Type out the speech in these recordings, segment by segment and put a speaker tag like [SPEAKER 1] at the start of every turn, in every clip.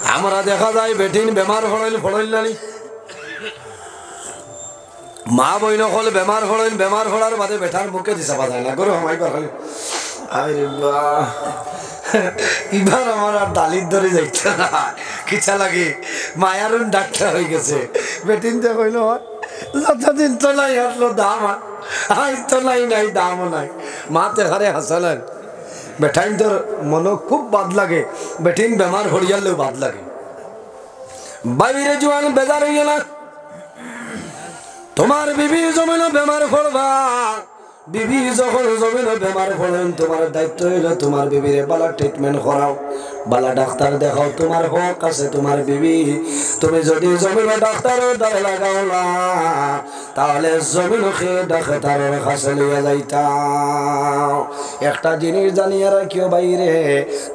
[SPEAKER 1] আমরা দেখা যায় বেটিন বেমার ফড়ইল নানি মা বইন হল বেমার হলার বাদে বেটার মুখে দিছা যায় না গরু হামাইবার খালি আরে বাহ এবার আমার আর দালির ধরে যাইছে না কিছা লাগে মায়ারুন ডাক্তার হয়ে গেছে বেটিন যে কইল যতদিন তো নাই আসলো দাম আই তো নাই দামও নাই মাতে হারে হাসালেন বেটাইন তোর মনো খুব বাদ লাগে বেটিন বেমার হরিয়ালেও বাদ লাগে বাইরে জোয়ান বেজার হয়ে গেল তোমার বিবি জমিন বেমার পড়বা বিবি যখন জমিন বেমার পড়েন তোমার দায়িত্ব হইলো তোমার বিবিরে বালা ট্রিটমেন্ট করাও বালা ডাক্তার দেখাও তোমার হক আছে তোমার বিবি তুমি যদি জমিন ডাক্তারের দ্বারা লাগাও না তাহলে জমিন খেয়ে ডাক্তারের কাছে লিয়ে যাইতাও একটা জিনিস জানিয়ে রাখিও বাইরে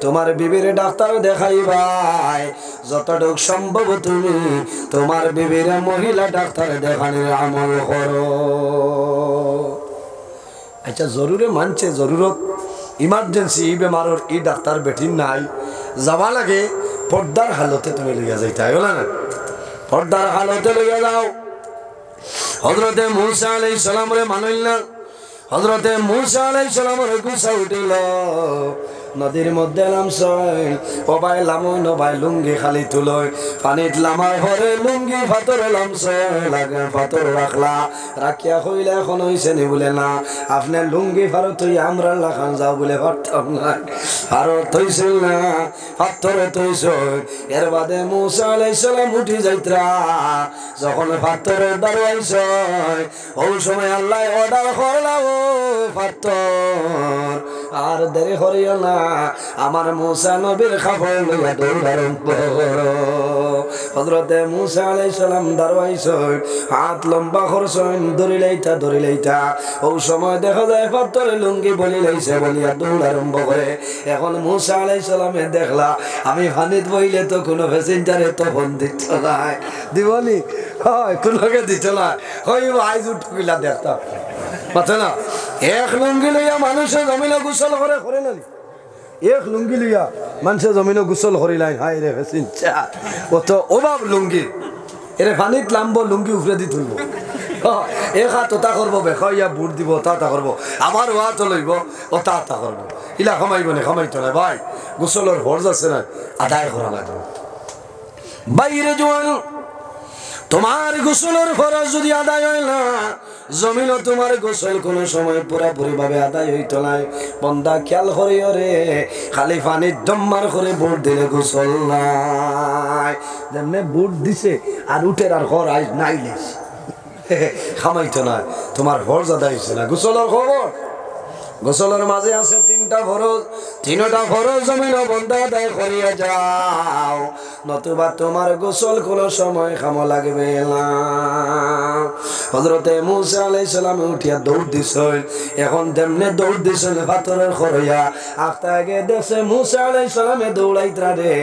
[SPEAKER 1] তোমার বিবিরে ডাক্তার দেখাইবাই যতটুকু সম্ভব তুমি তোমার বিবিরে মহিলা ডাক্তার দেখানোর আমল করো আচ্ছা জরুরে মানছে জরুরত ইমার্জেন্সি বেমারর ই ডাক্তার বেঠিন নাই যাবা লাগে পর্দার হালতে তুমি লইয়া যাইতে হয় না পর্দার হালতে লইয়া যাও হযরতে মূসা আলাইহিস সালাম রে মানইল না হযরতে মূসা আলাইহিস সালাম রে গুসা উঠিল নদীর মধ্যে নামছয় ও ভাই লামুন ও ভাই লুঙ্গি খালি তুলয় পানিত লামার ঘরে লুঙ্গি ফাতর লামছয় লাগে ফাতর রাখলা রাখিয়া হইলে এখন হইছে নি বলে না আপনি লুঙ্গি ফারত হই আমরা লাখান যাও বলে পারতাম না ফারত হইছিল না ফাতরে তৈছয় এর বাদে মূসা আলাইহিস সালাম উঠি যাইত্রা যখন ফাতরের দাঁড়াইছয় ওই সময় আল্লাহ অর্ডার করলা ও ফাতর আর দেরি করিও না আমার মূসা নবীর খবর লইয়া দৌড়ারম্ভ করো হযরতে মূসা আলাইহিস সালাম দাঁড়াইছয় হাত লম্বা করছয় ধরিলাইতা ওই সময় দেখা যায় পাথরে লুঙ্গি বলি লাইছে বলিয়া দৌড়ারম্ভ করে এখন মূসা আলাইহিস সালামে দেখলা আমি পানিত বইলে তো কোনো প্যাসেঞ্জারে তো ফোন দিত না দিবনি হয় কোনোকে দিত না হই আইজ উঠবিলা দেখতা পাচ্ছে না এক লুঙ্গি লইয়া মানুষে জমিনে গোসল করে না এক লুঙ্গি লইয়া মানুষে জমিনে গোসল করিলাই হাই রে চিন্তা ও তো অভাব লুঙ্গি এরে পানিত লাম্ব লুঙ্গি উফরে দি তুলব এক হাত ওটা করবো বেখাইয়া বুট দিব তা করবো আমার হাত লইব ও তা করবো ইলা খামাইব না খামাইতো না ভাই গোসলের হর্জ আছে না আদায় করা লাগবে বাইরে জোয়ান তোমার গোসলের ফরজ যদি আদায় হয় না জমিন তোমার গোসল কোন সময় পুরাপুরি ভাবে আদায় হইতো না বন্দা খেয়াল করিও রে খালি পানির জম্মার করে বুট দিলে গোসল নাই যেমনে বুট দিছে আর উঠের আর ঘর আইস নাইলিস খামাইতো না তোমার ফরজ আদায় হইছে না গোসলের খবর গোসলের মাঝে আছে তিনটা ফরজ জমিন বন্দা আদায় করিয়া যাও নতুবা তোমার গোসল কোন সময় খামো লাগবে না হযরতে মূসা আলাইহিস সালাম উঠিয়া দৌড় দিছেন এখন তেমনে দৌড় দিছেন পাথরের খরইয়া আগে দেখছে মূসা আলাইহিস সালামে দৌড়াইত্রা রে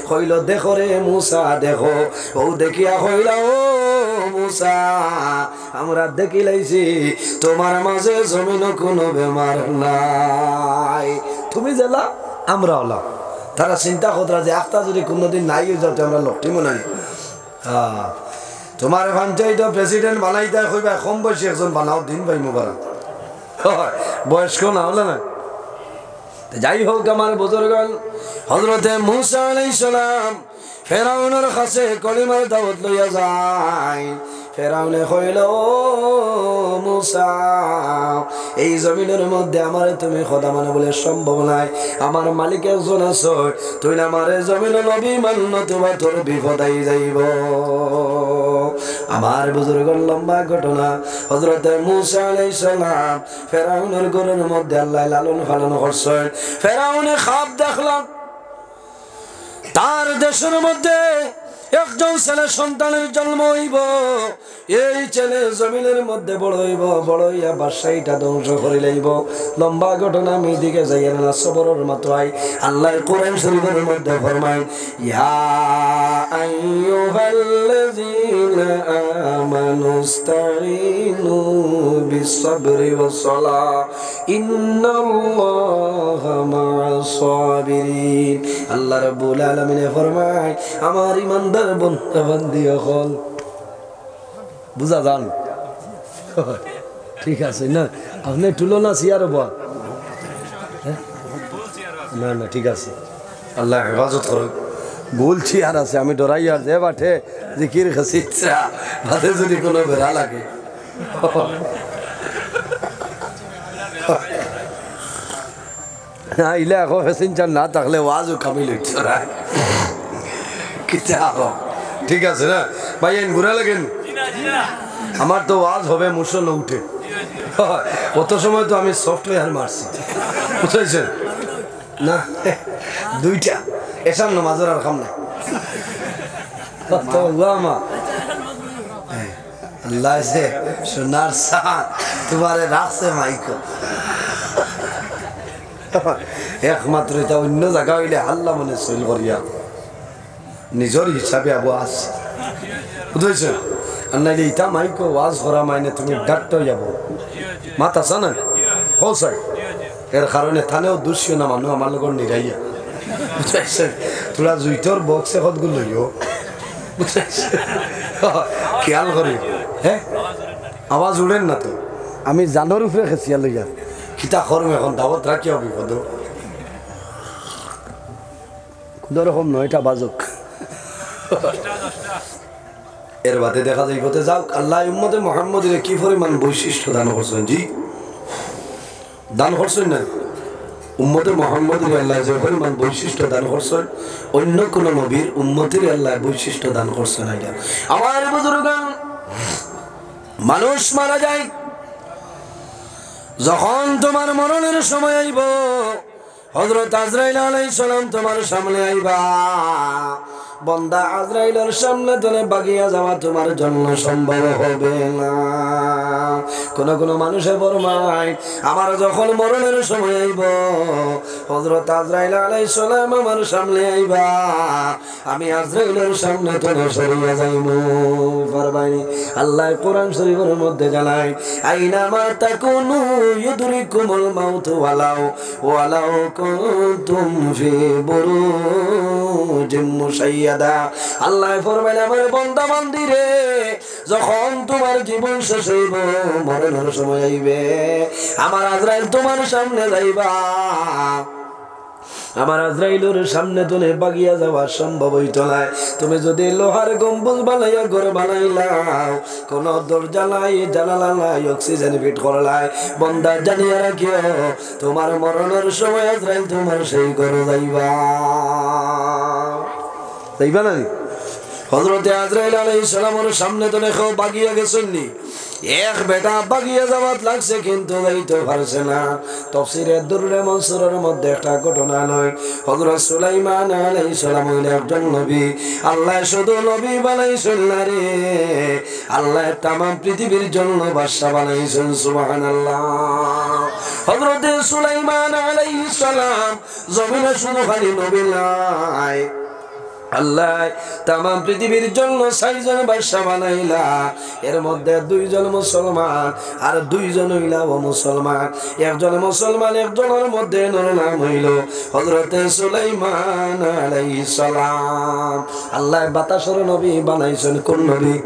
[SPEAKER 1] কইল দেখো রে মূসা দেখো ও দেখিয়া কইলা ও মূসা আমরা দেখি লাইছি তোমার মাঝে জমিন কোনো বেমার নাই তুমি জেলা আমরা হলাম তারা চিন্তা করা যে একটা যদি কোনোদিন নাই হয়ে যাও আমরা লক্ষ্মী মনে হয় তোমার পঞ্চায়েত প্রেসিডেন্ট বানাইতে কইবা কম বয়সী একজন বানাও দিন ভাই মোবারক বয়স্ক না হলে না যাই হোক আমার বুজুর্গণ হযরতে মূসা আলাইহিস সালাম ফেরাউনের কাছে কলিমার দাওয়াত লইয়া যায় ফেরাউনে কইল ও মূসা এই জমিনের মধ্যে আমারে তুমি খোদা মানে বলে সম্ভব নাই আমার মালিক একজন আছে তুই আমারে জমিন নবী মান্য তোমার তোর বিপদ আই যাইব আমার বুজুর্গের লম্বা ঘটনা হযরতে মূসা আলাইহিস সালাম ফেরাউনের ঘরের মধ্যে আল্লাহ লালন পালন করছেন ফেরাউনে খাব দেখলাম তার দেশের মধ্যে একজন ছেলে সন্তানের জন্ম হইব এই ছেলে জমিনের মধ্যে বড় হইব বড় হইয়া বাদশাহীটা ধ্বংস করে লইব লম্বা ঘটনা আমি দিকে যাইয়া না সবরের মতো আই আল্লাহ কোরআন শরীফের মধ্যে ফরমায় ইয়া আইয়ুহাল্লাযীনা আমানুস্তাঈনু বিস-সাবরি ওয়াস-সালাহ ইন্নাল্লাহা মা'আস সাবিরিন। আল্লাহ রাব্বুল আলামিন ফরমায় আমার ঈমানদার বান্দা হল বুঝা যান ঠিক আছে না আপনি তুলনা সিয়ার বাদ না না ঠিক আছে আল্লাহ হেফাজত করুক বলছি আর আছে আমি ডরাই আর যে বাঠে জিকির খাসিচ্ছা বাদে যদি কোনো বেড়া লাগে না ইলে এখন ফেসিনচার না থাকলে ওয়াজও কামিল হইছে ঠিক আছে না ভাই আইন ঘুরা লাগেন আমার তো ওয়াজ হবে মুসল উঠে কত সময় তো আমি সফটওয়্যার মারছি বুঝেছেন না দুইটা এসব নামাজের আর কাম নাই আল্লাহ সে সোনার সান তোমারে রাখছে মাইকো একমাত্র এটা অন্য জায়গা হইলে হাল্লা মনে চল করিয়া নিজের হিসাবে আবু আছে বুঝেছেন আর নাইলে ইটা মাইকো ওয়াজ করা মাইনে তুমি ডাক্ত যাব মাত আছে না কৌশল এর কারণে থানেও দুষ্য না মানুষ আমার লগর নিরাইয়া বুঝাইছেন তোরা জুইতর বক্স এখন লইও বুঝাইছে খেয়াল করি হ্যাঁ আওয়াজ উড়েন না তো আমি জানোর উপরে খেঁচিয়া লইয়া কিতা করম এখন দাওয়াত রাখিয়া বিপদ কোনোরকম নয়টা বাজক এর বাদে দেখা যায় বলতে যাও আল্লাহ উম্মতে মুহাম্মদের কি পরিমাণ বৈশিষ্ট্য দান করছেন জি দান করছেন না উম্মতে মুহাম্মদের আল্লাহ যে পরিমাণ বৈশিষ্ট্য দান করছেন অন্য কোন নবীর উম্মতের আল্লাহ বৈশিষ্ট্য দান করছেন না আমার বুজুর্গান মানুষ মারা যায় যখন তোমার মরণের সময় আইব হযরত আজরাইল আলাইহিস সালাম তোমার সামনে আইবা বন্দা আজরাইলের সামনে তোলে বাগিয়া যাওয়া তোমার জন্য সম্ভব হবে না কোন কোন মানুষের ফরমায় আমার যখন মরণের সময় আইব হযরত আজরাইল আলাইহিস সালাম আমার সামনে আইবা আমি আজরাইলের সামনে তোলে সরিয়া যাইবো ফরমাইনি আল্লাহ কোরআন শরীফের মধ্যে জানায় আইনা মা তাকুনু ইউদরিকুমুল মাউত ওয়ালাউ কুনতুম ফি বুরুজিম মুশাইয়াদা আল্লাহ ফরমাইলেন আমার বান্দা বান্দি রে যখন তোমার জীবন শেষ হইব মরণের সময় আইবে আমার আজরাইল তোমার সামনে যাইবা আমার আজরাইলের সামনে তোলে বাগিয়া যাওয়া সম্ভব হইতো না তুমি যদি লোহার গম্বুজ বানাইয়া ঘর বানাইলাও কোন দরজা নাই জানালা নাই অক্সিজেন ফিট করলাই বন্দা জানিয়া রাখিও তোমার মরণের সময় আজরাইল তোমার সেই ঘরে যাইবা যাইবা না হযরতে আজরাইল আলাইহিস সালামের সামনে তো দেখো বাগিয়া গেছেননি এক বেটা বাগিয়া যাওয়াত লাগছে কিন্তু যাইতে পারছে না তাফসীরে দুররে মনসুরের মধ্যে একটা ঘটনা নয় হযরত সুলাইমান আলাইহিস সালাম হইলেন একজন নবী আল্লাহ শুধু নবী বানাইছেন না রে আল্লাহ तमाम পৃথিবীর জন্য বাদশা বানাইছেন সুবহানাল্লাহ হযরত সুলাইমান আলাইহিস সালাম জমিনে শুধু খালি নবী নাই আল্লাহ तमाम পৃথিবীর জন্য 6 জন বাদশা বানাইলা এর মধ্যে 2 জন মুসলমান আর 2 জন হইলা মুসলমান একজন মুসলমান একজনের মধ্যে নাম হইল হযরত সুলাইমান আলাইহিস সালাম আল্লাহ বাতাসের নবী বানাইছেন কোন নবী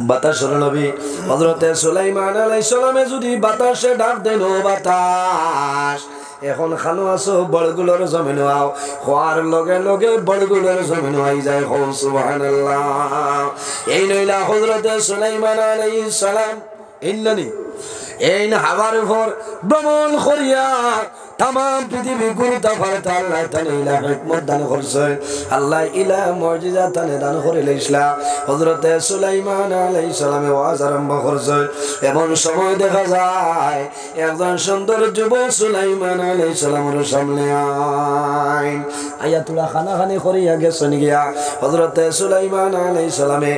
[SPEAKER 1] বাতাসের নবী হযরত সুলাইমান আলাইহিস সালামে যদি বাতাসে ডাক দেন ও বাতাস এখন খানো আছো বড়গুলোর জমিন আও খোয়ার লগে লগে বড়গুলোর জমিন আই যায় হো সুবহানাল্লাহ এই নইলা হযরত সুলাইমান আলাইহিস সালাম ইন্নানি এই না হাওয়ার উপর ভ্রমণ করিয়া तमाम পৃথিবী ঘুরতে পারতা আল্লাহ তাআলা ইলা হিকমত দান করছেন আল্লাহ ইলা মুজিজা দান করিলেন ইসলাম হযরত সুলাইমান আলাইহিস সালামে ওয়াজ আরম্ভ করছেন এমন সময় দেখা যায় একজন সুন্দর যুবক সুলাইমান আলাইহিস সালামের সামনে আয়াতুল্লাহ খানাখানি করিয়া গেছেন গিয়া হযরত সুলাইমান আলাইহিস সালামে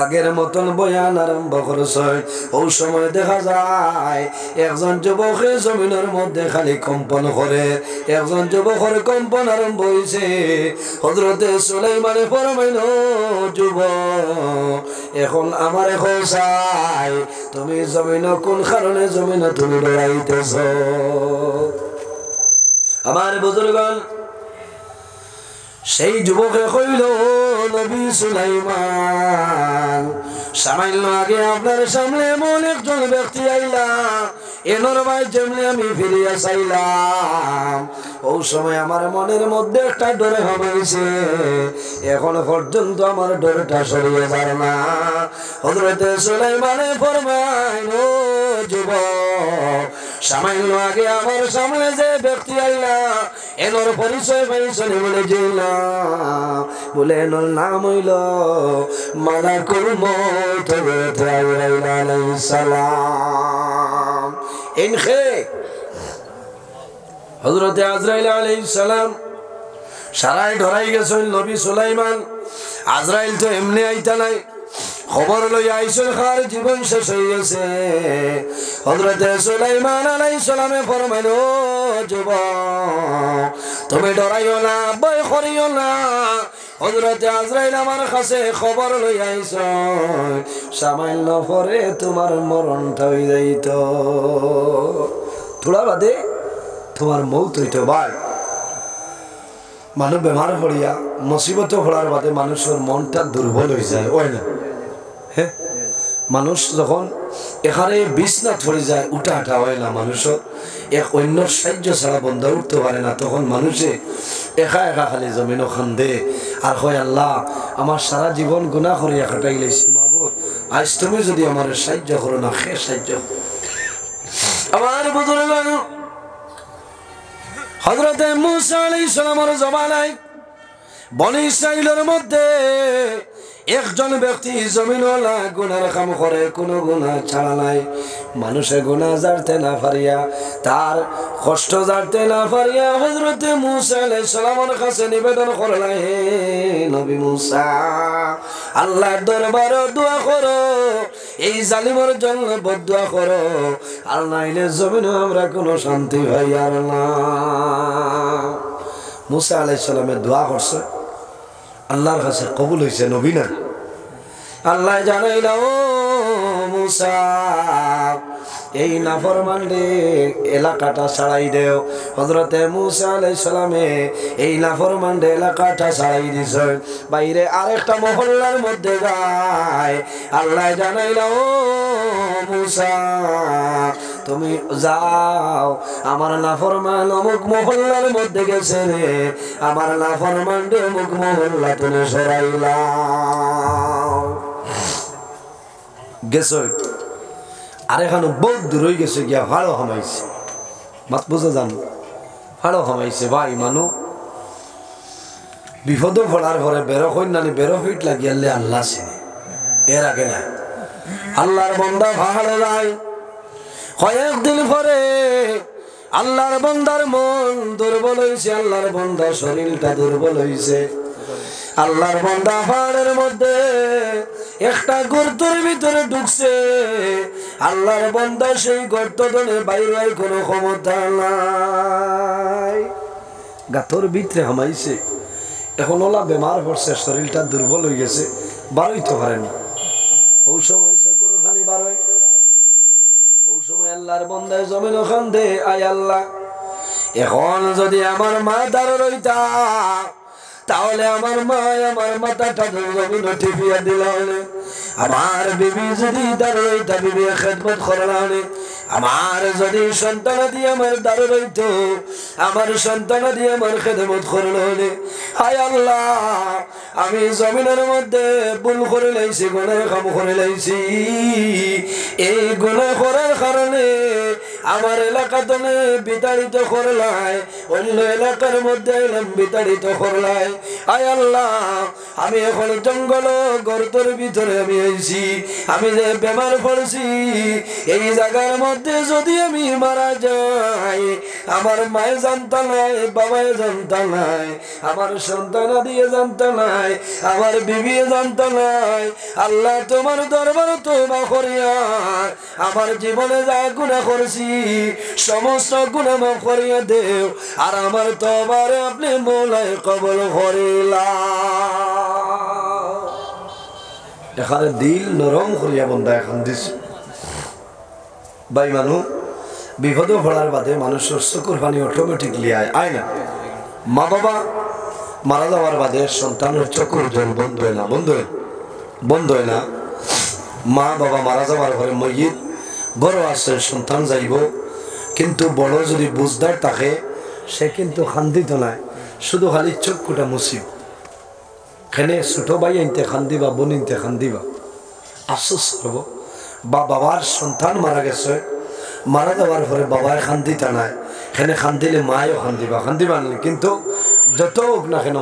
[SPEAKER 1] আগের মতন বয়ান আরম্ভ করছেন ওই সময় দেখা যায় একজন যুবকের জমিনের মধ্যে খালি কম্প কম্পন করে একজন যুবকের কম্পন আরম্ভ হয়েছে হযরতে সুলাইমানে ফরমাইল যুবক এখন আমার এখন চাই তুমি জমিন কোন কারণে জমিন তুমি ডরাইতেছ আমার বুজুর্গণ সেই যুবকে কইল নবী সুলাইমান সামান্য আগে আপনার সামনে এমন একজন ব্যক্তি আইলা এনর ভাই যেমনি আমি ফিরিয়া চাইলাম ওই সময় আমার মনের মধ্যে একটা ডরে হয়েছে এখনো পর্যন্ত আমার ডরটা সরিয়ে যায় না হযরতে সুলাইমানে ফরমাইল ও যুবক সামান্য আগে আমার সামনে যে ব্যক্তি আইলা এনর পরিচয় পাইছেন বলে জিলা বলে এনর নাম হইল মালাকুল মউত আলাইহিস সালাম ইনখে হযরতে আজরাইল আলাইহিস সালাম সারাই ধরাই গেছেন নবী সুলাইমান আজরাইল তো এমনি আইতা নাই খবর লই আইছেন খার জীবন শেষ হয়ে গেছে হযরতে সুলাইমান আলাইহিস সালামে ফরমাইল যুবক তুমি ডরাইও না ভয় করিও না হযরতে আজরাইল আমার কাছে খবর লই আইছেন সামান্য পরে তোমার মরণটা হয়ে যাইত থোড়া বাদে তোমার মৌত হইতো ভাই মানুষ বেমার পড়িয়া মুসিবত পড়ার বাদে মানুষের মনটা দুর্বল হয়ে যায় ওই না হ্যাঁ মানুষ যখন এখানে বিছনাত পড়ে যায় উঠা হাঁটা হয় না মানুষের এক অন্য সাহায্য ছাড়া বন্ধ উঠতে পারে না তখন মানুষে একা একা খালি জমিন খান্দে আর হয় আল্লাহ আমার সারা জীবন গুনাহ করিয়া কাটাই লাইছি মাবুদ আজ তুমি যদি আমার সাহায্য করো না সে সাহায্য আমার বুজুর্গগণ হযরতে মূসা আলাইহিস সালামের জমানায় বনি ইসরাইলের মধ্যে একজন ব্যক্তি জমিনওয়ালা গুনার কাম করে কোনো গুনাহ ছাড়া নাই মানুষে গুনাহ জানতে না পারিয়া তার কষ্ট জানতে না পারিয়া হযরতে মূসা আলাইহিস সালামের কাছে নিবেদন করলেন হে নবী মূসা আল্লাহর দরবারে দোয়া করো এই জালিমের জন্য বদদুয়া করো আর নাইলে জমিনে আমরা কোনো শান্তি পাই আর না মূসা আলাইহিস সালামের দোয়া করছে আল্লাহর কাছে কবুল হয়েছে নবী না আল্লাহ জানাইলা ও মূসা এই নাফরমানরে এলাকাটা ছাড়াই দেও হযরতে মূসা আলাইহিস সালামে এই নাফরমানরে এলাকাটা ছাড়াই দিছে বাইরে আরেকটা মহল্লার মধ্যে যায় আল্লাহ জানাইলা ও মূসা তুমি যাও আমার নাফরমান অমুক মহল্লার মধ্যে গেছে রে আমার নাফরমান রে অমুক মহল্লা তুমি সরাইলা গেছো আর এখানে বহুত দূর হয়ে গেছে গিয়া ভাড়ো হামাইছে মাত বুঝা জান ভাড়ো হামাইছে ভাই মানু বিপদ পড়ার ঘরে বেরো হইন নানি বেরো হইট লাগিয়ালে আল্লাহ চিনে এর আগে না আল্লাহর বান্দা ভাড়ে যায় কয়েকদিন পরে আল্লাহর বান্দার মন দুর্বল হয়েছে আল্লাহর বান্দার শরীরটা দুর্বল হয়েছে আল্লাহর বান্দা পাহাড়ের মধ্যে একটা গর্তের ভিতরে ঢুকছে আল্লাহর বান্দা সেই গর্ত ধরে বাইরে কোনো ক্ষমতা নাই গাতর ভিতরে হামাইছে এখন ওলা বেমার পড়ছে শরীরটা দুর্বল হয়ে গেছে বারোইতে পারেনি ওই সময় চকুর পানি বারোয় ওই সময় আল্লাহর বান্দা জমিন ওখান দে আয় আল্লাহ এখন যদি আমার মা দাঁড় রইতা তাহলে আমার মা আমার মাথাটা জমিন টিপিয়া দিল আমার বিবি যদি দাঁড় রইতা বিবি খেদমত করলাম আমার যদি সন্তান দিয়ে আমার দাঁড় রইত আমার সন্তান দিয়ে আমার খেদমত করল হায় আল্লাহ আমি জমিনের মধ্যে ভুল করে লাইছি গুনাহ কাম করে লাইছি এই গুনাহ করার কারণে আমার এলাকাতে বিতাড়িত করলাই অন্য এলাকার মধ্যে এলাম বিতাড়িত করলাই আয় আল্লাহ আমি এখন জঙ্গল গর্তের ভিতরে আমি আইছি আমি যে বেমার পড়ছি এই জায়গার মধ্যে যদি আমি মারা যাই আমার মায়ে জানতা নাই বাবায় জানতা নাই আমার সন্তান দিয়ে জানতা নাই নাই, আমার বিবি জানতো নাই। আল্লাহ তোমার দরবার তওবা করিয়া আমার জীবনে যা গুনাহ করছি সমস্ত গুনাহ মাফ করিয়া দেও, আর আমার তওবারে আপনি মওলাই কবুল করিলা। এখানে দিল নরম করিয়া বন্ধা এখন দিছে। ভাই মানুষ বিপদ পড়ার বাদে মানুষের চকুর পানি অটোমেটিকলি আয় না। মা বাবা মারা যাওয়ার বাদে সন্তানের চকুর জল বন্ধ হয় না, বন্ধ হয় না। মা বাবা মারা যাওয়ার পরে মইয়িত বড় আছে সন্তান যাইব, কিন্তু বড় যদি বুঝদার থাকে সে কিন্তু খান্দিত নাই, শুধু খালি চক্ষুটা মুছিব। খেনে ছোট ভাই আনতে খান্দিবা, বোন আনতে খান্দিবা, আফসোস করব। বা বাবার সন্তান মারা গেছে, মারা যাওয়ার পরে বাবায় খান্দিতা নাই, এখানে খান্দিলে মায়ও খান্দিবা না। কিন্তু যত হোক না কেন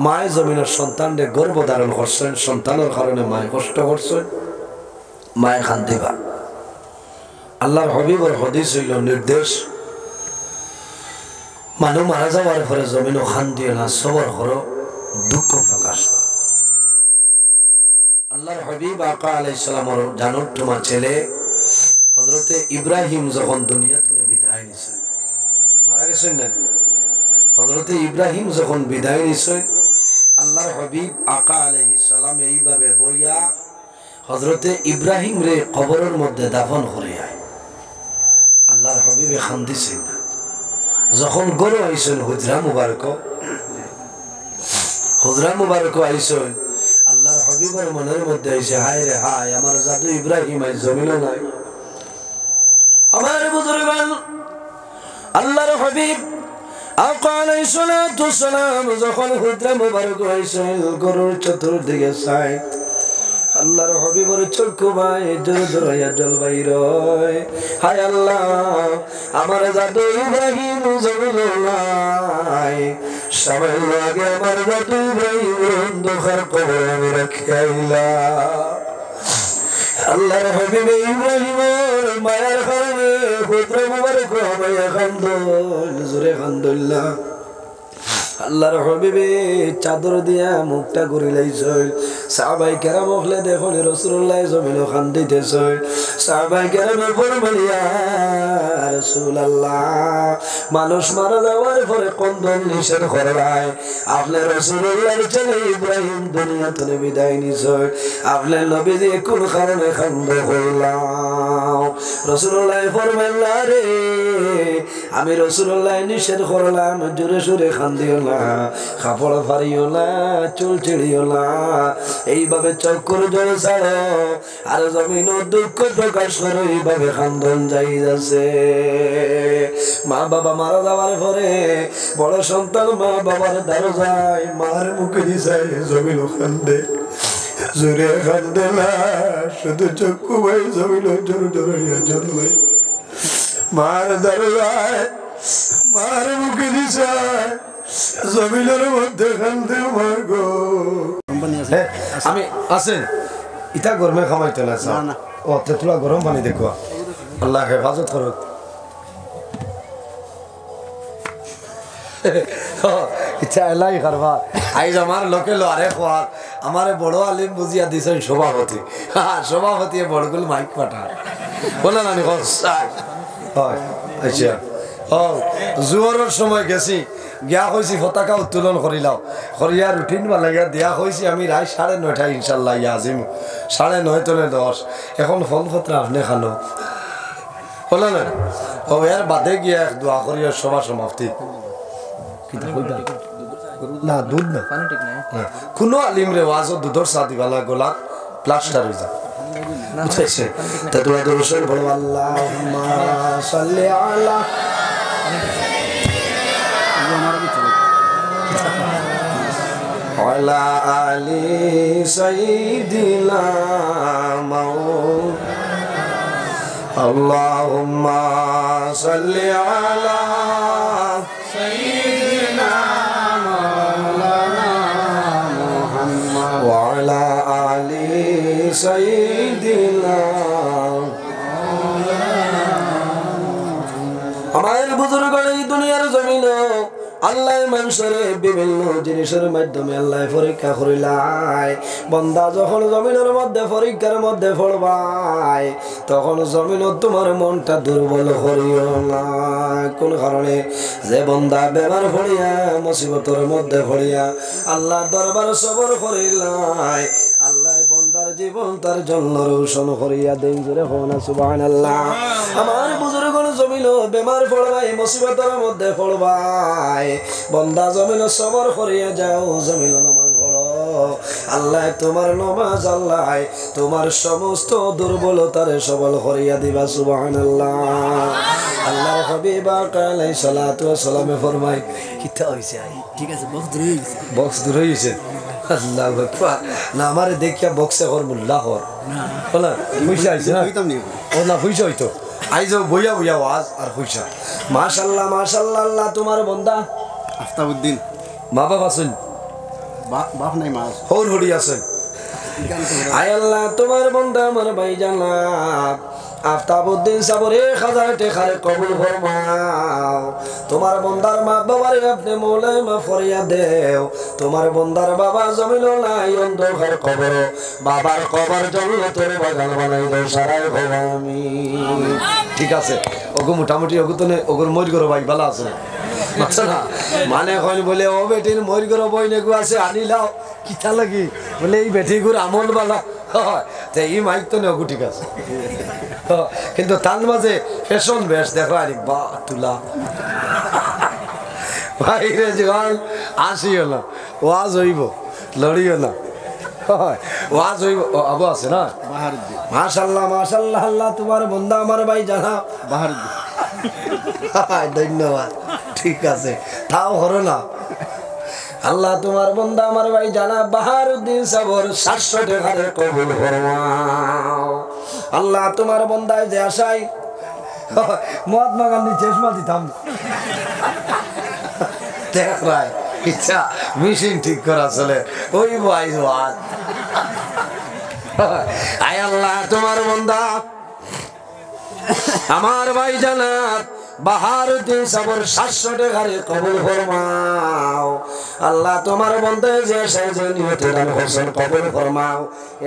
[SPEAKER 1] মায় জমিনের সন্তানরে গর্ভ ধারণ করছেন, সন্তানের কারণে মায় কষ্ট করছেন, মায় খান্দিবা। আল্লাহর হাবিবের হাদিস হইল নির্দেশ, মানুষ মারা যাওয়ার পরে জমিনও খান্দিও না, সবর করো, দুঃখ প্রকাশ করো। আল্লাহর হাবিব আকা আলাইহিস সালামের জানুর তোমার ছেলে হযরতে ইব্রাহিম যখন দুনিয়া থেকে বিদায় নিছে, মারা গেছেন না, হযরতে ইব্রাহিম যখন বিদায় নিছে, আল্লাহর হাবিব আকা আলাইহিস সালাম এইভাবে বইয়া হযরতে ইব্রাহিম রে কবরের মধ্যে দাফন করে আয়। আল্লাহর হাবিবে খান্দিছেন না। যখন গরু আইছেন হুজরা মুবারক আইছেন, আল্লাহর হাবিবের মনের মধ্যে আইছে হায় রে হায়, আমার জাদু ইব্রাহিম আই জমিন নাই। আমার বুজুর্গান, আল্লাহর হাবিব আকা আলাইহিস সালাতু সালাম যখন হুজরা মুবারক আইছেন, গরুর চতুর্দিকে চাই, আল্লাহর হাবিবের চক্ষু ভাই জোরাইয়া জল বাইর। হায় আল্লাহ, আমার জাদু ইব্রাহিম জমিন নাই, সামান্য আগে আমার জাদু ইব্রাহিম অন্ধকার কবরে আমি রাখিয়াইলা। আল্লাহর হাবিব ইব্রাহিমের মায়ার কারণে পুত্র মুবারক মায়া কান্দল, জোরে কান্দল্লা। আল্লাহর হাবিবে চাদর দিয়া মুখটা ঘুরি লাইছিল। সাহাবায়ে কেরাম হলে দেখুন রাসূলুল্লাহ জমিনে কান্দিতেছিল। সাহাবায়ে কেরাম ফরমান ইয়া রাসূলুল্লাহ, মানুষ মারা যাওয়ার পরে কন্দন নিষেধ করাই, আপনি রাসূলুল্লাহর ছেলে ইব্রাহিম দুনিয়া থেকে বিদায় নিছেন, আপনি নবীজি কোন কারণে কান্দ কইলাম? রাসূলুল্লাহ ফরমান রে, আমি রাসূলুল্লাহ নিষেধ করলাম, জোরে সোরে কান্দিও না, কাপড় ফারিও না, চুল ছিড়িও না, এইভাবে চক্কর জল ছাড়ো আর জমিন দুঃখ প্রকাশ করো, এইভাবে কান্দন যাই যাচ্ছে। মা বাবা মারা যাওয়ার পরে বড় সন্তান মা বাবার দ্বারা যায়, মার মুখে দিছাই জমিন কান্দে, জোরে কান্দে না, শুধু চক্ষু ভাই জমিন জোর জোরাইয়া জল ভাই মার দ্বারা যায়, মার মুখে দিছাই জমিনের মধ্যে কান্দে মার গো। আমি আছেন ইটা গরমে খামাইতে না ও তেতুলা গরম পানি দেখো, আল্লাহ হেফাজত করুক। ইচ্ছা এলাই কারবা আইজ আমার লোকে আরে খোয়ার আমারে বড় আলিম বুঝিয়া দিছেন সভাপতি। সভাপতি বড়গুলো মাইক পাঠার বলে না হয়। আচ্ছা ও জোয়ারের সময় গেছি, গিয়া হয়েছি পতাকা উত্তোলন করিলাও, করিয়া রুটিন বানাইয়া দিয়া হয়েছি আমি রায় 9:30 ইনশাল্লাহ ইয়া আজিম 9:30 তলে 10। এখন ফলপত্র আপনি খানো বলে না ও এর বাদে গিয়া দোয়া করিয়া সভা সমাপ্তি। না দুধ না কোনো আলিম রে ওয়াজ দুধর চা দিবালা গোলা প্লাস্টার হয়ে যায়, বুঝাইছে? তা তোমরা দরুদ বলো, আল্লাহুম্মা সাল্লি আলা ওয়ালা আলি সাইয়্যিদিনা আল্লাহুম্মা সাল্লি আলা সাইয়্যিদিনা মাওলানা মুহাম্মদ ওয়া আলা আলি সাইয়্যিদিনা। আমার বুজুর্গ এই দুনিয়ার জমিনে আল্লাহ মানুষের বিভিন্ন জিনিসের মাধ্যমে আল্লাহ পরীক্ষা করিলাই। বন্দা যখন জমিনের মধ্যে পরীক্ষার মধ্যে পড়বাই তখন জমিন তোমার মনটা দুর্বল করিও না। কোন কারণে? যে বন্দা বেমার পড়িয়া মুসিবতের মধ্যে পড়িয়া আল্লাহ দরবার সবর করিলাই, আল্লাহ বন্দার জীবন তার জন্য রোশন করিয়া দেন। জোরে হন সুবহানাল্লাহ। আমার বুজুর্গণ জমিন বেমার পড়বাই মুসিবতের মধ্যে পড়বাই বন্দা জমিন সবর করিয়া যাও, জমিন নামাজ পড়ো। আল্লাহ তোমার নামাজ আল্লাহ তোমার সমস্ত দুর্বলতারে সবল করিয়া দিবা। সুবহানাল্লাহ। আল্লাহর হাবিব আলাইহিস সালাতু ওয়াস সালামে ফরমায় কিতা হইছে? ঠিক আছে, বক্স দূর হইছে। আল্লাহ আকবার। না আমারে দেখিয়া বক্সে হর মুল্লাহ হর না বলা পয়সা আইছে না ও না পয়সা হইতো আইজ বইয়া বইয়া ওয়াজ আর পয়সা। মাশাআল্লাহ মাশাআল্লাহ। আল্লাহ তোমার বান্দা
[SPEAKER 2] আফতাবউদ্দিন
[SPEAKER 1] মা বাবা আছেন?
[SPEAKER 2] বাপ নাই মা
[SPEAKER 1] হর হরি আছেন। আয় আল্লাহ তোমার বান্দা আমার ভাই জানাব আফতাবউদ্দিন সাবরে 1000 টাকার কবুল ফরমাও। তোমার বন্দার মা বাবারে আপনি মৌলায় মা ফরিয়া দেও। তোমার বন্দার বাবা জমিল নাই অন্ধকার কবর, বাবার কবর জান্নাতের বাগান বানাই দাও সারাই ভবামি। ঠিক আছে ওগো মোটামুটি ওগো তো ওগোর মরি করো ভাই ভালো আছে আচ্ছা না মানে কইন বলে ও বেটির মরি করো বই নেগু আছে আনিলাও কিতা লাগি বলে এই বেটিগুর আমল বালা হয় তে এই মাইক তো নেগু ঠিক আছে। কিন্তু তার মাঝে ফ্যাশন বেশ দেখো আরে বা তুলা বাইরে যখন আসিও না ওয়াজ হইব লড়িও না ওয়াজ হইব আবু আছে না মাশাআল্লাহ মাশাআল্লাহ। আল্লাহ তোমার বন্দা আমার ভাই জানা ধন্যবাদ। ঠিক আছে তাও হরো না। আল্লাহ তোমার বন্দা আমার ভাই জানা বাহারউদ্দিন সাবর 700 টাকার কবুল ফরমাও। আল্লাহ তোমার বন্দায় যে আশাই মহাত্মা গান্ধী চশমা দিতাম দেখ ভাই ইচ্ছা মেশিন ঠিক করা চলে ওই ভাই ওয়াজ। আয় আল্লাহ তোমার বন্দা আমার ভাই জানাত বাহারউদ্দিন সাবর 700 টাকার কবুল ফরমাও। আল্লাহ তোমার বন্দে যে সাইজে নিয়তে দান করছেন কবুল ফরমাও।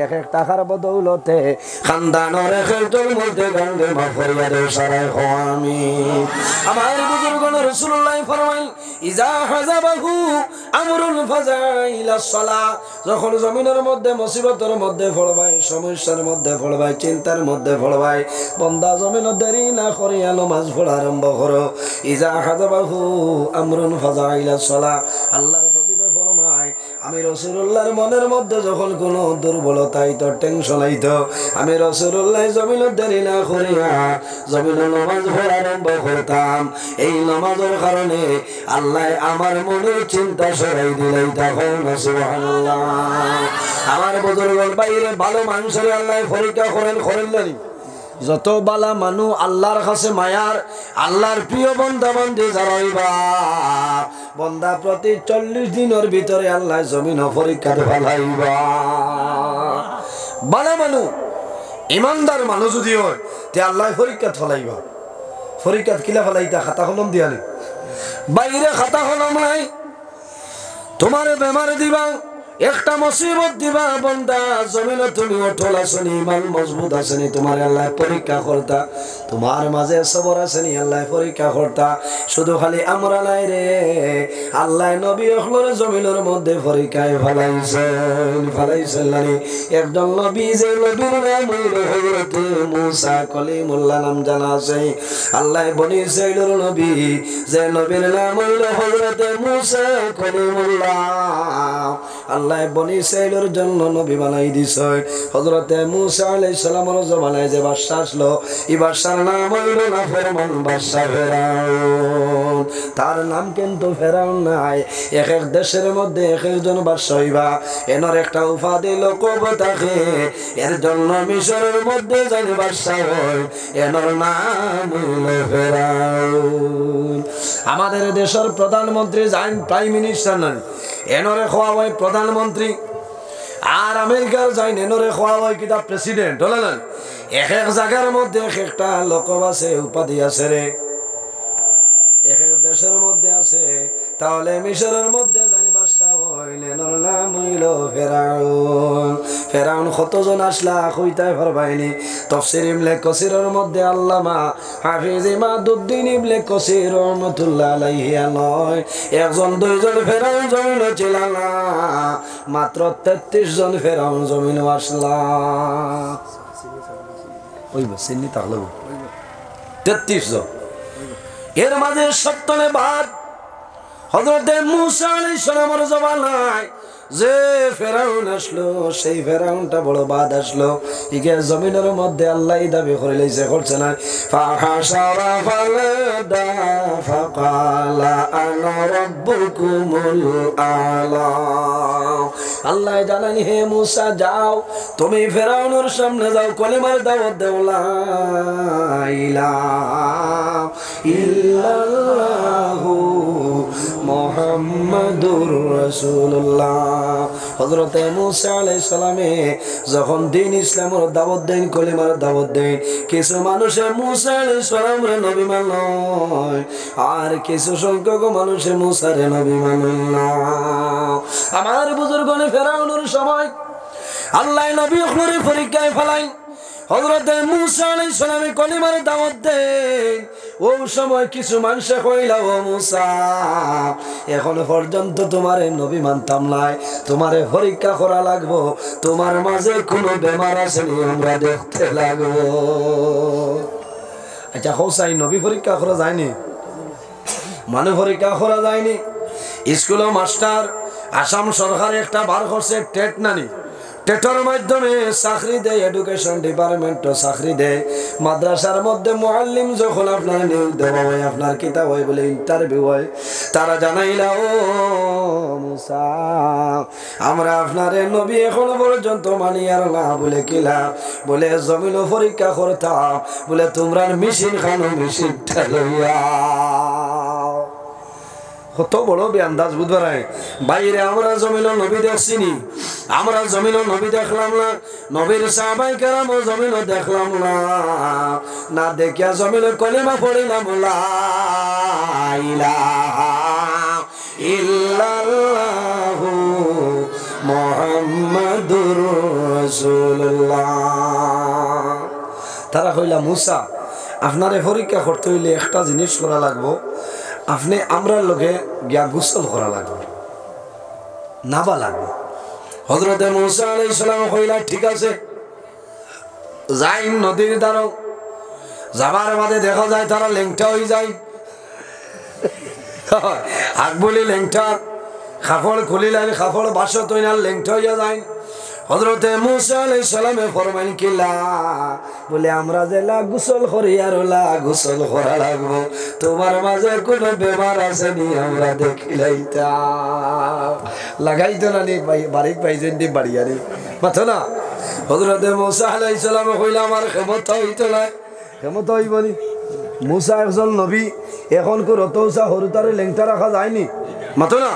[SPEAKER 1] এক এক টাকার বদৌলতে খানদানের একজন মধ্যে গাঙ্গে মা ফরিয়া দেও সারাই আমিন। আমার বুজুর্গণ রাসূলুল্লাহ ফরমাইল ইজা হাযাবাহু আমরুন ফাজাইলা সালাহ। যখন জমিনের মধ্যে মুসিবতের মধ্যে পড়বাই সমস্যার মধ্যে পড়বাই চিন্তার মধ্যে পড়বাই বন্দা জমিন দেরি না করিয়া নামাজ পড়া আরম্ভ করো। ইজা হাযাবাহু আমরুন ফাজাইলা সালাহ। আল্লাহর হাবিবে ফরমায় আমি রাসূলুল্লাহর মনের মধ্যে যখন কোনো দুর্বলতা আইতো টেনশন আইতো আমি রাসূলুল্লাহ জমিন দেরি না করিয়া জমিন নামাজ পড়া আরম্ভ করতাম। এই নামাজের কারণে আল্লাহ আমার মনের চিন্তা সরাই দিলেই তখন সুবহানাল্লাহ। আমার বুজুর্গের বাইরে ভালো মানুষের আল্লাহ পরীক্ষা করেন জানি যত বালা মানু আল্লাহর কাছে মায়ার আল্লাহর প্রিয় বন্দা বান্দি যারা হইবা বন্দা প্রতি 40 দিনের ভিতরে আল্লাহ জমিন পরীক্ষা ফেলাইবা। বালা মানু ইমানদার মানুষ যদি হয় তে আল্লাহ পরীক্ষা ফেলাইবা। পরীক্ষা কিলা ফেলাইতা খাতা কলম দিয়া নেই বাইরে খাতা কলম নাই তোমারে বেমার দিবা একটা মুসিবত দিবা বন্দা জমিনে তুমি অটল আসনি ইমান মজবুত আসনি তোমার আল্লাহ পরীক্ষা করতা তোমার মাঝে সবর আসনি আল্লাহ পরীক্ষা করতা। শুধু খালি আমরা নাই রে আল্লাহ নবী হলর জমিনের মধ্যে পরীক্ষায় ফলাইছেন নানি একজন নবী যে নবীর নাম হইল হযরত মুসা কলিমুল্লাহ নাম জানা আছে। আল্লাহ বনি ইসরাইলের নবী যে নবীর নাম হইল হযরত মুসা কলিমুল্লাহ আল্লাহ বনি ইসরাইলের জন্য নবী বানাই দিছে। হযরত মুসা আলাইহিস সালামের জমানায় যে বাদশা আসলো এই বাদশার নাম হইল না ফেরাউন বাদশা ফেরাউন। তার নাম কিন্তু ফেরাউন নাই। এক এক দেশের মধ্যে এক একজন বাদশা হইবা এনার একটা উপাধি লোকব থাকে এর জন্য মিশরের মধ্যে জানি বাদশা হয় এনার নাম হইল ফেরাউন। আমাদের দেশের প্রধানমন্ত্রী জাইন প্রাইম মিনিস্টার নয় এনরে খোয়া হয় প্রধানমন্ত্রী আর আমেরিকার যাই এনরে খোয়া হয় কিতা প্রেসিডেন্ট হলে না। এক এক জায়গার মধ্যে এক একটা লোকব আছে উপাধি আছে রে এক এক দেশের মধ্যে আছে তাহলে মিশরের মধ্যে জানি বাদশা হইলেন ওর নাম হইল ফেরাউন। ফেরাউন কতজন আসলা কইতাই পারবাইনি। তাফসীর ইবনে কাসিরের মধ্যে আল্লামা হাফিজ ইমাদউদ্দিন ইবনে কাসির রাহমাতুল্লাহ আলাইহি নয় একজন দুইজন ফেরাউন জমিনে ছিল না, মাত্র 33 জন ফেরাউন জমিনে আসলা। ওই বসেননি তাহলে 33 জন। এর মাঝে সপ্তমে বাদ হযরতে মূসা আলাইহিস সালামের জমানায় যে ফেরাউন আসলো, সেই ফেরাউনটা বড় বাদ আসলো। ইকে জমিনের মধ্যে আল্লাহ দাবি করে লইছে, করছে না? ফাহাশারা ফালাদা ফাকালা আনা রাব্বুকুমুল আলা। আল্লাহ জানান, হে মূসা যাও, তুমি ফেরাউনের সামনে যাও, কলিমার দাওয়াত দাও, লা ইলাহা ইল্লাল্লাহু মুহাম্মাদুর রাসূলুল্লাহ। হযরতে মূসা আলাইহিস সালামে যখন দ্বীন ইসলামের দাওয়াত দেন, কলিমার দাওয়াত দেন, কিছু মানুষে মূসা আলাইহিস সালামের নবী মানল, আর কিছু সংখ্যক মানুষে মূসারে নবী মানল না। আমার বুজুর্গনে ফেরাউনের সময় আল্লাহ নবী ওখানে পরীক্ষায় ফেলাই। হযরতে মূসা আলাইহিস সালামে কলিমার দাওয়াত দেন, ওই সময় কিছু মানুষ কইলা, ও মূসা, এখনো পর্যন্ত তোমারে নবী মানতাম নাই, তোমারে পরীক্ষা করা লাগবো, তোমার মাঝে কোনো বেমার আছে নি আমরা দেখতে লাগবো। আচ্ছা হোসাই, নবী পরীক্ষা করা যায়নি, মানুষ পরীক্ষা করা যায়নি। স্কুল মাস্টার আসাম সরকার একটা বার করছে টেট নানি, টেটের মাধ্যমে চাকরি দেয়, এডুকেশন ডিপার্টমেন্টও চাকরি দেয়। মাদ্রাসার মধ্যে মুআল্লিম যখন আপনার নিয়োগ দেওয়া হয়, আপনার কিতাব হয় বলে ইন্টারভিউ হয়, তারা জানাইলা, ও মূসা, আমরা আপনার নবী এখনো পর্যন্ত মানি আর না, বলে কিলা, বলে জমিন পরীক্ষা করতাম, বলে তোমরা মেশিন খানো, মেশিনটা লইয়া। কত বড় বেআন্দাজ বুঝবার বাইরে। আমরা জমিন নবী দেখছিনি, আমরা জমিন নবী দেখলাম না, নবীর সাহাবায়ে কেরাম জমিন দেখলাম না, না দেখিয়া জমিন কলিমা পড়িলাম, লা ইলাহা ইল্লাল্লাহু মুহাম্মাদুর রাসূলুল্লাহ। তারা কইলা, মূসা, আপনারে পরীক্ষা করতে হইলে একটা জিনিস করা লাগবো, আপনি আমরা লোকে গিয়া গোসল করা লাগবে, নাবা লাগবে। হযরতে মূসা আলাইহিস সালাম কইলা, ঠিক আছে, যাই নদীর ধারও। যাবার বাদে দেখা যায় তারা লেংটা হয়ে যায়, আগ বলি লেংটা, কাপড় খুলিলেন, কাপড় বাসত হইনার লেংটা হইয়া যায়। হযরতে মূসা আলাইহিস সালামে ফরমান কিলা, বলে আমরা জেলা গোসল করি আর লা গোসল করা লাগবো, তোমার মাঝে কোনো বেমার আছে নি আমরা দেখিলাইতা। লাগাইতো না নি বাড়ি পাইছেন দি বাড়িয়ারি মাথো না। হযরতে মূসা আলাইহিস সালামে কইলা, আমার ক্ষমতা হইতো না। ক্ষমতা হইব নি? মূসা একজন নবী, এখন কো রতৌসা হরুতারে লেংটা রাখা যায়নি, মাথো না।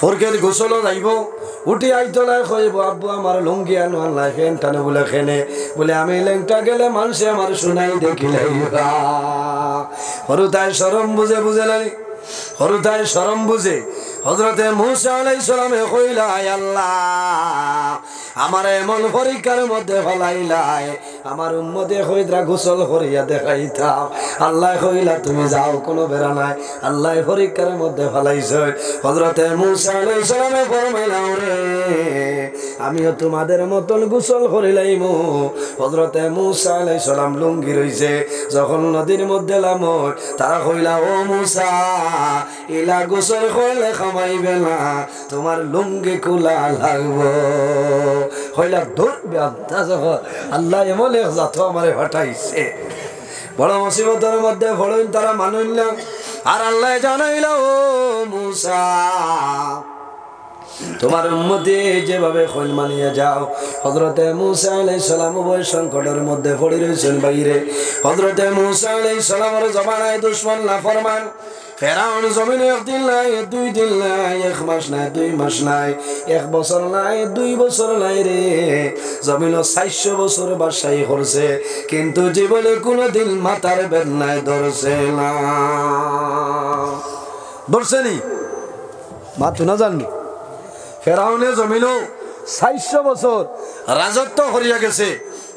[SPEAKER 1] ফরকের গোসলও যাইব, উঠি আইতলায় কইব, আব্বু আমার লুঙ্গি আনো, আল্লাহ ফেন টানে, বলে খেনে, বলে আমি লেংটা গেলে মানুষে আমার শুনাই দেখিলাই। হরুতায় শরম বুঝে, বুঝে নানি, হরুতায় শরম বুঝে। হযরতে মূসা আলাইহিস সালামে কইলা, আল্লাহ, আমার এমন পরীক্ষার মধ্যে ফলাইলাই, আমার উম্মতে কইরা গোসল করিয়া দেখাইতাম। আল্লাহ কইলা, তুমি যাও, কোনো বেড়া নাই, আল্লাহ পরীক্ষার মধ্যে ফলাইছ। হযরতে মূসা আলাইহিস সালামে ফরমাইলা, রে আমিও তোমাদের মতন গোসল করিলাইম। হযরতে মূসা আলাইহিস সালাম লুঙ্গি রইছে, যখন নদীর মধ্যে নামো, তারা কইলা, ও মূসা, ইলা গোসল করলে খামাইবে না, তোমার লুঙ্গি খোলা লাগবো। হইলা দূর আল্লাহ এমন এক জাত আমারে হটাইছে, বড় মুসিবতের মধ্যে পড়ইন, তারা মানুন না। আর আল্লাহ জানাইলা, ও মূসা, তোমার উম্মতি যেভাবে খৈল মানিয়ে যাও। হযরতে মূসা আলাইহিস সালাম ওই সংকটের মধ্যে পড়ে রয়েছেন বাইরে। হযরতে মূসা আলাইহিস সালামের জমানায় দুশমন নাফরমান ফেরাউন জমিনে একদিন নাই, 2 দিন নাই, 1 মাস নাই, 2 মাস নাই, 1 বছর নাই, 2 বছর নাই রে, জমিনে 400 বছর বাদশাহী করছে, কিন্তু জীবনে কোনোদিন মাথার বেদনায় ধরছে না। ধরছে নি? মা তো না জাননি ফেরাউনে জমিনও 400 বছর রাজত্ব করিয়া গেছে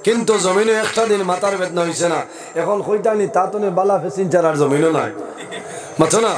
[SPEAKER 1] কিন্তু জমিনে একটা দিন মাথার বেদনা হয়েছে না এখন কইতানি তাতনে বালা ফেসিন চারার জমিনও নাই মাথো না